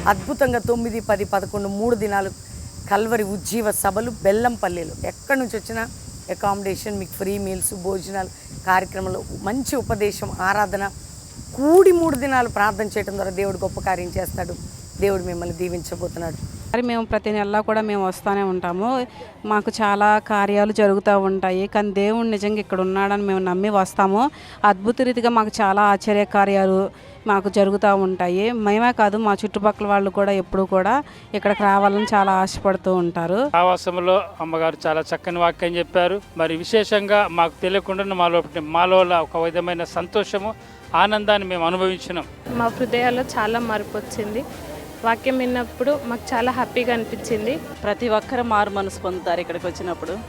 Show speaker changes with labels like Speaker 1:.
Speaker 1: అద్భుతంగా 9, 10, 11 3 దినాలు కల్వరి ఉజ్జీవ సభలు బెల్లంపల్లిలో ఎక్కడి నుంచి వచ్చినా అకామిడేషన్, మీకు ఫ్రీ మీల్స్, భోజనాలు, కార్యక్రమాలు, మంచి ఉపదేశం, ఆరాధన, కూడి 3 దినాలు ప్రార్థన చేయడం ద్వారా దేవుడు గొప్ప కార్యం చేస్తాడు. దేవుడు మిమ్మల్ని దీవించబోతున్నాడు.
Speaker 2: మరి మేము ప్రతి నెలలో కూడా మేము వస్తూనే ఉంటాము. మాకు చాలా కార్యాలు జరుగుతూ ఉంటాయి. కానీ దేవుడు నిజంగా ఇక్కడ ఉన్నాడని మేము నమ్మి వస్తాము. అద్భుత రీతిగా మాకు చాలా ఆశ్చర్య కార్యాలు మాకు జరుగుతూ ఉంటాయి. మేమే కాదు, మా చుట్టుపక్కల వాళ్ళు కూడా ఎప్పుడు కూడా ఇక్కడికి రావాలని చాలా ఆశపడుతూ ఉంటారు.
Speaker 3: ఆవాసంలో అమ్మగారు చాలా చక్కని వాక్యం చెప్పారు. మరి విశేషంగా మాకు తెలియకుండా మాలో ఒక విధమైన సంతోషము, ఆనందాన్ని మేము అనుభవించినాం.
Speaker 4: మా హృదయాల్లో చాలా మార్పు వచ్చింది. వాక్యం విన్నప్పుడు మాకు చాలా హ్యాపీగా అనిపించింది.
Speaker 5: ప్రతి ఒక్కరు మారు మనసు పొందుతారు ఇక్కడికి వచ్చినప్పుడు.